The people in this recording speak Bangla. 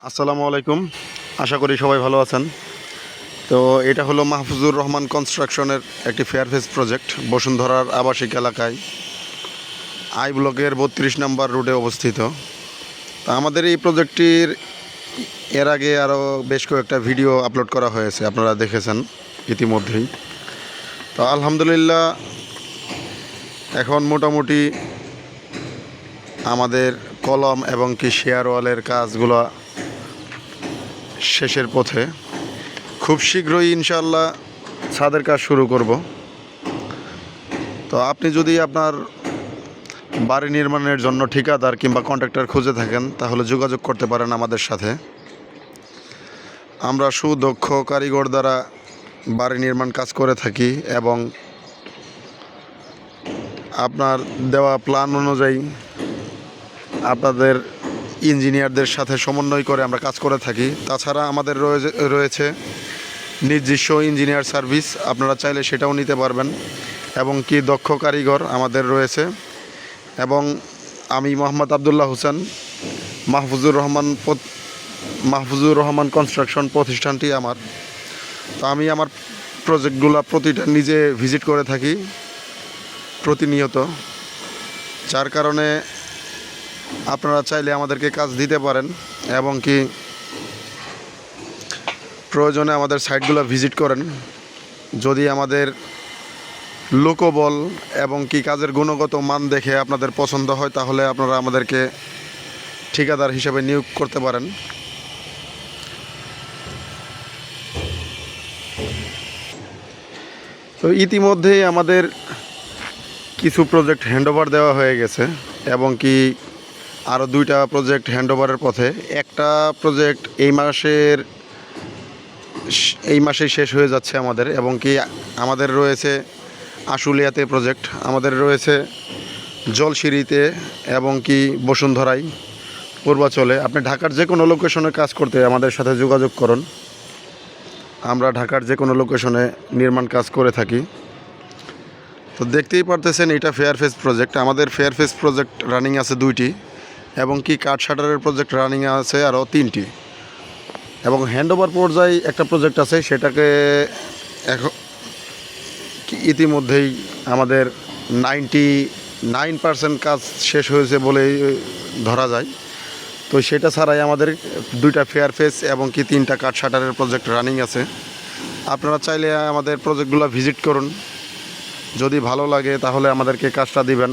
আসসালামু আলাইকুম। আশা করি সবাই ভালো আছেন। তো এটা হলো মাহফুজুর রহমান কনস্ট্রাকশনের একটি ফেয়ারফেস প্রজেক্ট, বসুন্ধরার আবাসিক এলাকায় আই ব্লকের 32 নম্বর রোডে অবস্থিত। তা আমাদের এই প্রজেক্টটির এর আগে আরও বেশ কয়েকটা ভিডিও আপলোড করা হয়েছে, আপনারা দেখেছেন ইতিমধ্যেই। তো আলহামদুলিল্লাহ এখন মোটামুটি আমাদের কলম এবং কি শেয়ার ওয়ালের কাজগুলো শেষের পথে। খুব শীঘ্রই ইনশাআল্লাহ ছাদের কাজ শুরু করব। তো আপনি যদি আপনার বাড়ি নির্মাণের জন্য ঠিকাদার কিংবা কন্ট্রাক্টর খুঁজে থাকেন তাহলে যোগাযোগ করতে পারেন আমাদের সাথে। আমরা সুদক্ষ কারিগর দ্বারা বাড়ি নির্মাণ কাজ করে থাকি এবং আপনার দেওয়া প্ল্যান অনুযায়ী আপনাদের ইঞ্জিনিয়ারদের সাথে সমন্বয় করে আমরা কাজ করে থাকি। তাছাড়া আমাদের রয়েছে নিজস্ব ইঞ্জিনিয়ার সার্ভিস, আপনারা চাইলে সেটাও নিতে পারবেন। এবং কি দক্ষ কারিগর আমাদের রয়েছে। এবং আমি মোহাম্মদ আবদুল্লাহ হোসেন, মাহফুজুর রহমান কনস্ট্রাকশন প্রতিষ্ঠানটি আমার। তো আমি আমার প্রজেক্টগুলো প্রতিটা নিজে ভিজিট করে থাকি প্রতিনিয়ত, যার কারণে আপনারা চাইলে আমাদেরকে কাজ দিতে পারেন এবং কি প্রয়োজনে আমাদের সাইটগুলো ভিজিট করেন। যদি আমাদের লোকবল এবং কি কাজের গুণগত মান দেখে আপনাদের পছন্দ হয় তাহলে আপনারা আমাদেরকে ঠিকাদার হিসেবে নিয়োগ করতে পারেন। তো ইতিমধ্যেই আমাদের কিছু প্রজেক্ট হ্যান্ডওভার দেওয়া হয়ে গেছে এবং কি আরও 2টা প্রজেক্ট হ্যান্ডওভারের পথে। একটা প্রজেক্ট এই মাসেই শেষ হয়ে যাচ্ছে আমাদের। এবং কি আমাদের রয়েছে আশুলিয়াতে প্রজেক্ট, আমাদের রয়েছে জলসিঁড়িতে এবং কি বসুন্ধরায়, পূর্বাচলে। আপনি ঢাকার যে কোনো লোকেশনে কাজ করতে আমাদের সাথে যোগাযোগ করুন। আমরা ঢাকার যে কোনো লোকেশনে নির্মাণ কাজ করে থাকি। তো দেখতেই পারতেছেন এটা ফেয়ারফেস প্রজেক্ট। আমাদের ফেয়ারফেস প্রজেক্ট রানিং আছে 2টি এবং কি কাঠ শাটারের প্রজেক্ট রানিং আছে আরও 3টি। এবং হ্যান্ডওভার পর্যায়ে একটা প্রজেক্ট আছে, সেটাকে এখন ইতিমধ্যেই আমাদের 99% কাজ শেষ হয়েছে বলেই ধরা যায়। তো সেটা ছাড়াই আমাদের 2টা ফেয়ারফেস এবং কি 3টা কাঠ শাটারের প্রজেক্ট রানিং আছে। আপনারা চাইলে আমাদের প্রজেক্টগুলো ভিজিট করুন, যদি ভালো লাগে তাহলে আমাদেরকে কাজটা দিবেন।